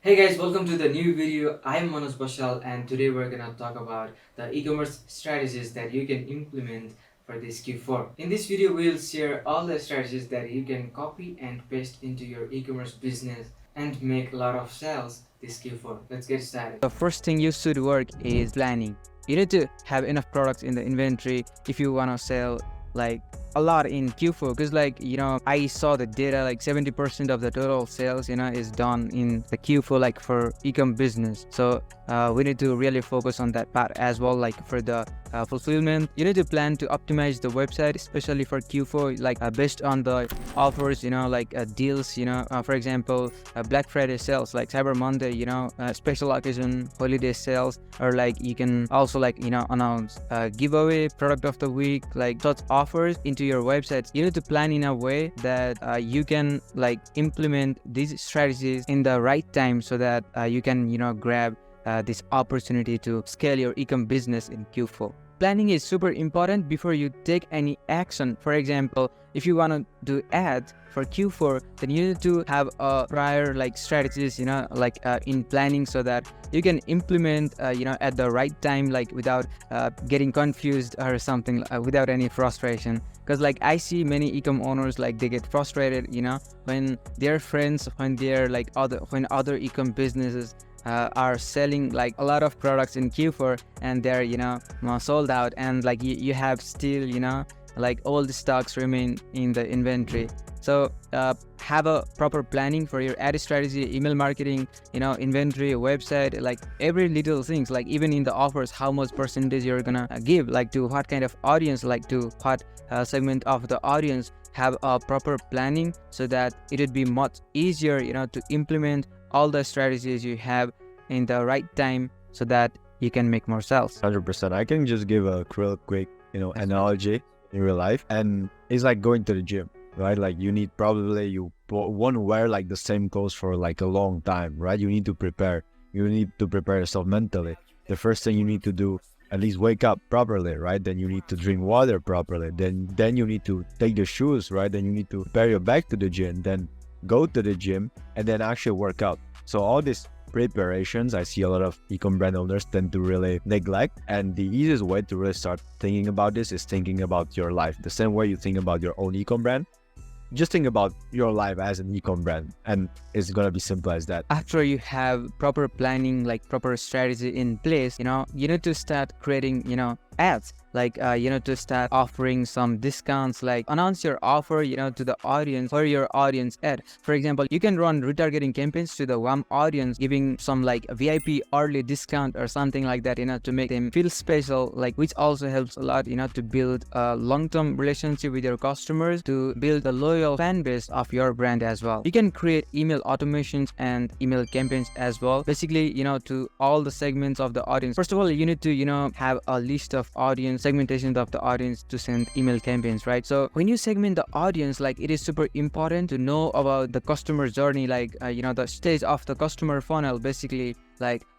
Hey guys, welcome to the new video. I am Manoj Bashal and today we're gonna talk about the e-commerce strategies that you can implement for this Q4. In this video, we'll share all the strategies that you can copy and paste into your e-commerce business and make a lot of sales this Q4. Let's get started. The first thing you should work is planning. You need to have enough products in the inventory if you want to sell like a lot in Q4, because I saw the data, like 70% of the total sales is done in the Q4 for e-com business. So we need to really focus on that part as well. For the fulfillment, you need to plan to optimize the website, especially for Q4, based on the offers, deals, for example, Black Friday sales, like Cyber Monday, special occasion holiday sales, or you can also announce giveaway, product of the week, such offers into your websites. You need to plan in a way that you can implement these strategies in the right time, so that you can grab this opportunity to scale your e-com business in Q4. Planning is super important before you take any action. For example, if you want to do ads for Q4, then you need to have a prior strategies in planning, so that you can implement at the right time, without getting confused or something, without any frustration. Because I see many e-com owners, they get frustrated when their friends, when they're when other e-com businesses are selling a lot of products in Q4 and they're sold out, and you have still all the stocks remain in the inventory. So have a proper planning for your ad strategy, email marketing, inventory, website, every little things, even in the offers, how much percentage you're gonna give, to what kind of audience, to what segment of the audience. Have a proper planning, so that it would be much easier to implement all the strategies you have in the right time, so that you can make more sales. 100%. I can just give a real quick, analogy in real life, and it's like going to the gym, right? You need you won't wear the same clothes for a long time, right? You need to prepare. You need to prepare yourself mentally. The first thing you need to do, at least wake up properly, right? Then you need to drink water properly. Then you need to take the shoes, right? Then you need to prepare your bag to the gym. Then go to the gym and then actually work out. So all these preparations, I see a lot of e-com brand owners tend to really neglect. And the easiest way to really start thinking about this is thinking about your life. The same way you think about your own e-com brand, just think about your life as an e-com brand, and it's gonna be simple as that. After you have proper planning, proper strategy in place, you need to start creating ads, you need to start offering some discounts, announce your offer to the audience for your audience ad. For example, you can run retargeting campaigns to the warm audience, giving some VIP early discount or something like that, to make them feel special, which also helps a lot to build a long-term relationship with your customers, to build a loyal fan base of your brand as well. You can create email automations and email campaigns as well, basically to all the segments of the audience. First of all, you need to have a list of audience, segmentation of the audience to send email campaigns, right? So when you segment the audience, it is super important to know about the customer journey, the stage of the customer funnel, basically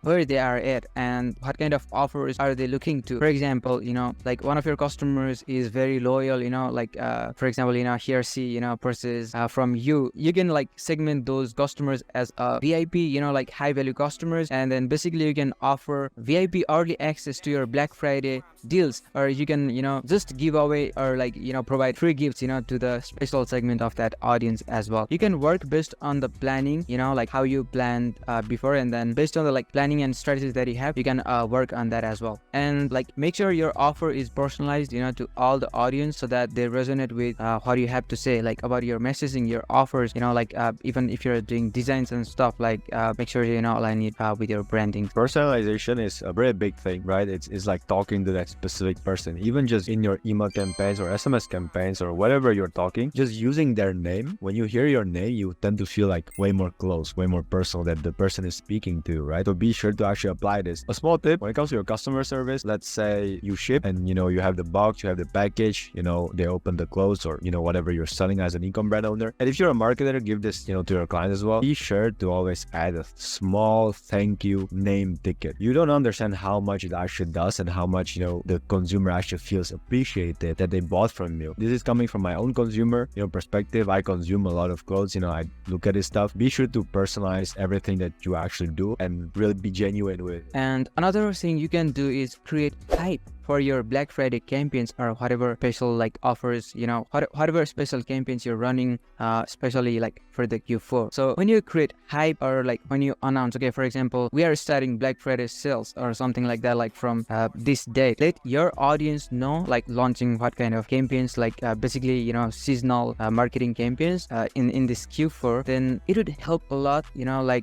where they are at and what kind of offers are they looking to. For example, one of your customers is very loyal, for example, he or she purchase from you. You can segment those customers as a VIP, high value customers, and then basically you can offer VIP early access to your Black Friday deals, or you can just give away or provide free gifts to the special segment of that audience as well. You can work based on the planning, how you planned before, and then based on the planning and strategies that you have, you can work on that as well. And make sure your offer is personalized to all the audience, so that they resonate with what you have to say, about your messaging, your offers, even if you're doing designs and stuff, make sure align it with your branding. Personalization is a very big thing, right? It's like talking to that specific person. Even just in your email campaigns or SMS campaigns or whatever you're talking, just using their name. When you hear your name, you tend to feel way more close, way more personal, that the person is speaking to, right? right? So be sure to actually apply this. A small tip when it comes to your customer service, let's say you ship and you have the box, you have the package, they open the clothes or whatever you're selling as an e-com brand owner. And if you're a marketer, give this to your clients as well. Be sure to always add a small thank you name ticket. You don't understand how much it actually does and how much the consumer actually feels appreciated that they bought from you. This is coming from my own consumer perspective. I consume a lot of clothes. I look at this stuff. Be sure to personalize everything that you actually do and really be genuine with it. And another thing you can do is create hype for your Black Friday campaigns or whatever special offers, whatever special campaigns you're running, especially for the Q4. So when you create hype or when you announce, okay, for example, we are starting Black Friday sales or something like that, from this date, let your audience know, launching what kind of campaigns, basically, seasonal marketing campaigns in this Q4, then it would help a lot,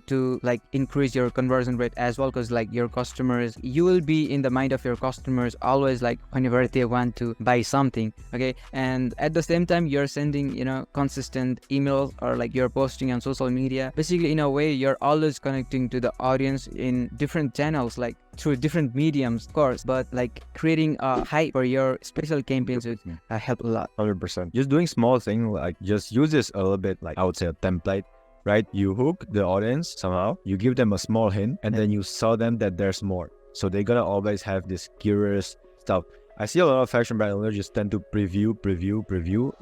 to increase your conversion rate as well, because your customers, you will be in the mind of your customers always whenever they want to buy something, okay? And at the same time you're sending consistent emails or you're posting on social media. Basically, in a way, you're always connecting to the audience in different channels, through different mediums, of course, but creating a hype for your special campaigns would help a lot. 100%. Just doing small things, just use this a little bit, I would say a template, right? You hook the audience somehow, you give them a small hint, and then you show them that there's more. So they're gonna always have this curious stuff. I see a lot of fashion brand owners just tend to preview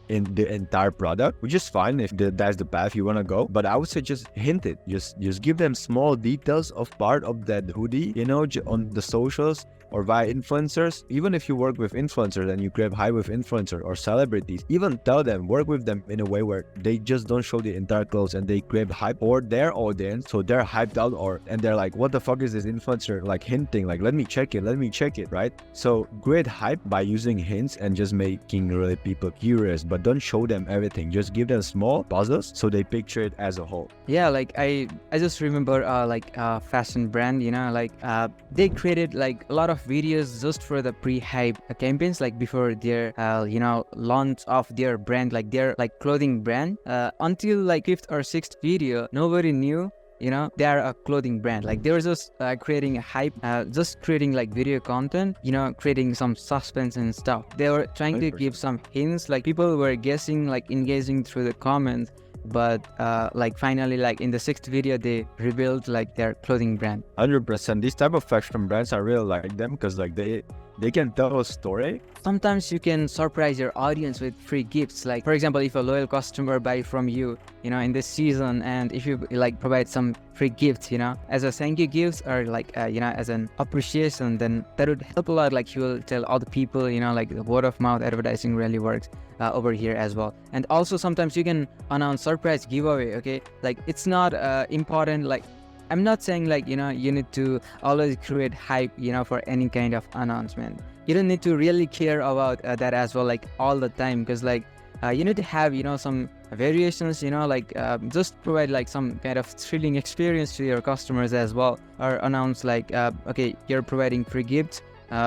in the entire product, which is fine if that's the path you want to go. But I would say just hint it. Just give them small details of part of that hoodie, on the socials or via influencers. Even if you work with influencers and you grab hype with influencers or celebrities, even tell them, work with them in a way where they just don't show the entire clothes and they grab hype or their audience, so they're hyped out and they're like, what the fuck is this influencer hinting, let me check it, right? So great hype by using hints and just making really people curious, but don't show them everything. Just give them small puzzles so they picture it as a whole. Yeah, I just remember fashion brand, they created a lot of videos just for the pre-hype campaigns, before their launch of their brand, their clothing brand, until 5th or 6th video nobody knew they are a clothing brand. They were just creating a hype, just creating video content, creating some suspense and stuff. They were trying to give some hints, people were guessing, engaging through the comments. But finally, in the 6th video, they revealed their clothing brand. 100%. These type of fashion brands, I really like them because they can tell a story. Sometimes you can surprise your audience with free gifts. For example, if a loyal customer buy from you, in this season, and if you provide some free gifts, as a thank you gifts or as an appreciation, then that would help a lot. You will tell other people, the word of mouth advertising really works over here as well. And also sometimes you can announce surprise giveaway, okay? It's not important. I'm not saying you need to always create hype, for any kind of announcement. You don't need to really care about that as well, all the time, because you need to have some variations, just provide some kind of thrilling experience to your customers as well, or announce okay, you're providing free gifts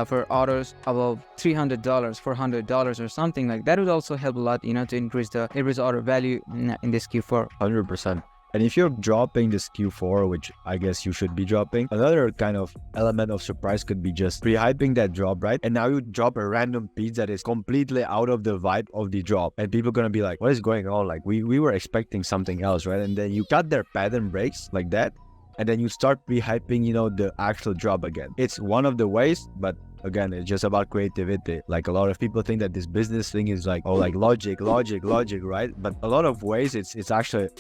for orders above $300, $400 or something that would also help a lot, to increase the average order value in this Q4. 100%. And if you're dropping this Q4, which I guess you should be dropping, another kind of element of surprise could be just pre-hyping that drop, right? And now you drop a random piece that is completely out of the vibe of the drop. And people are going to be like, what is going on? We were expecting something else, right? And then you cut their pattern breaks like that. And then you start pre-hyping, the actual drop again. It's one of the ways, but again, it's just about creativity. A lot of people think that this business thing is logic, right? But a lot of ways it's actually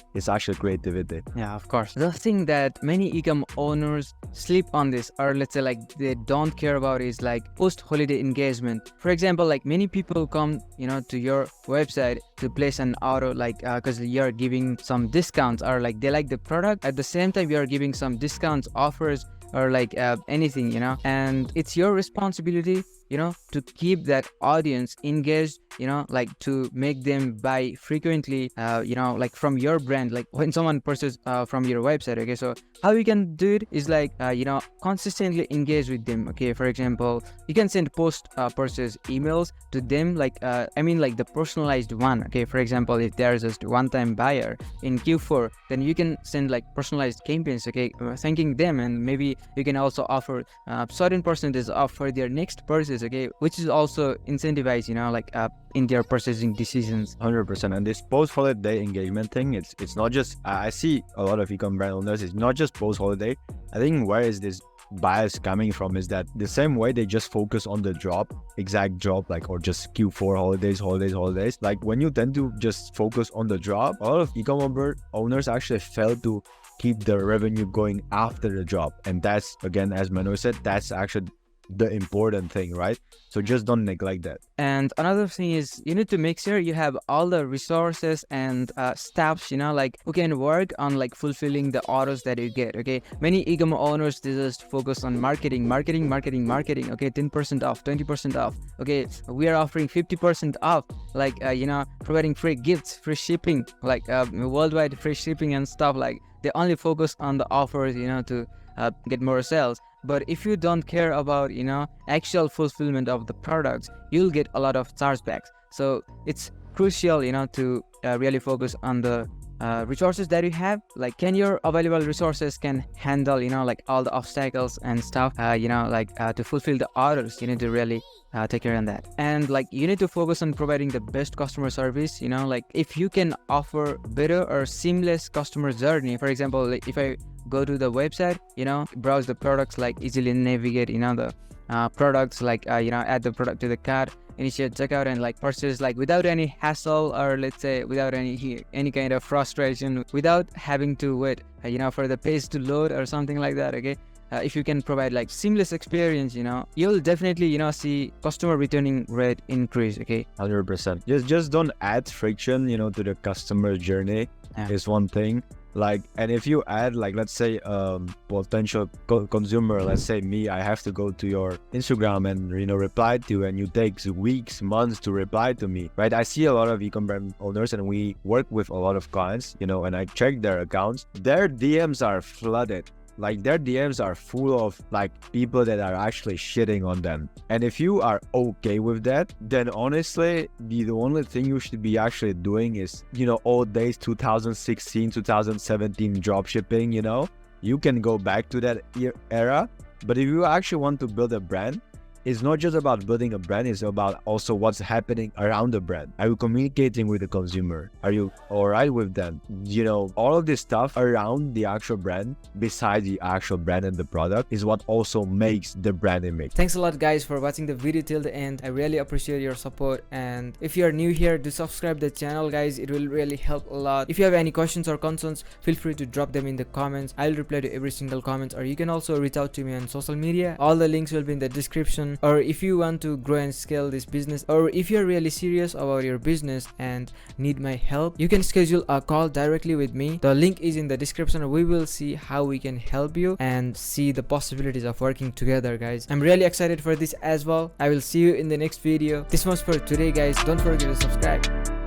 creativity. Yeah, of course. The thing that many e-com owners sleep on this, or let's say they don't care about, is post-holiday engagement. For example, many people come to your website to place an order, because you're giving some discounts, or they like the product. At the same time, you're giving some discounts, offers, or anything, and it's your responsibility to keep that audience engaged, like to make them buy frequently, like from your brand, like when someone purchases from your website. Okay, so how you can do it is like consistently engage with them. Okay, for example, you can send post purchase emails to them, like like the personalized one. Okay, for example, if there's just one-time buyer in Q4, then you can send like personalized campaigns, okay, thanking them, and maybe you can also offer certain percentage off for their next purchase, okay, which is also incentivize, like in their purchasing decisions. 100%. And this post-holiday engagement thing, it's not just, I see a lot of e-com brand owners, it's not just post-holiday. I think where is this bias coming from is that the same way they just focus on the exact drop, like, or just Q4 holidays, like when you tend to just focus on the drop, a lot of e-commerce owners actually fail to keep the revenue going after the drop. And that's, again, as Manu said, that's actually the important thing, right? So just don't neglect that. And another thing is you need to make sure you have all the resources and staffs, like who can work on like fulfilling the orders that you get. Okay, many e-commerce owners, they just focus on marketing. Okay, 10% off, 20% off. Okay, we are offering 50% off, like providing free gifts, free shipping, like worldwide free shipping and stuff. Like they only focus on the offers, to get more sales. But if you don't care about actual fulfillment of the products, you'll get a lot of chargebacks. So it's crucial to really focus on the resources that you have. Like, can your available resources can handle like all the obstacles and stuff, to fulfill the orders. You need to really take care on that. And like you need to focus on providing the best customer service. Like if you can offer better or seamless customer journey, for example, like if I go to the website, browse the products, like easily navigate the products, like add the product to the cart, initiate checkout, and like purchase, like without any hassle, or let's say without any kind of frustration, without having to wait for the page to load or something like that. Okay, if you can provide like seamless experience, you'll definitely see customer returning rate increase. Okay, 100%. Just don't add friction to the customer journey. Is one thing. Like, and if you add, like, let's say potential consumer, let's say me, I have to go to your Instagram and reply to you, and you take weeks, months to reply to me, right? I see a lot of e-com brand owners, and we work with a lot of clients, and I check their accounts, their DMs are flooded. Like their DMs are full of like people that are actually shitting on them. And if you are okay with that, then honestly, the only thing you should be actually doing is, old days 2016, 2017 dropshipping, you can go back to that era. But if you actually want to build a brand, it's not just about building a brand, it's about also what's happening around the brand. Are you communicating with the consumer? Are you all right with them? All of this stuff around the actual brand, besides the actual brand and the product, is what also makes the brand image. Thanks a lot, guys, for watching the video till the end. I really appreciate your support, and if you are new here, do subscribe the channel, guys. It will really help a lot. If you have any questions or concerns, feel free to drop them in the comments. I'll reply to every single comment, or you can also reach out to me on social media. All the links will be in the description. Or if you want to grow and scale this business, or if you're really serious about your business and need my help, you can schedule a call directly with me. The link is in the description. We will see how we can help you and see the possibilities of working together, guys. I'm really excited for this as well. I will see you in the next video. This much for today, guys. Don't forget to subscribe.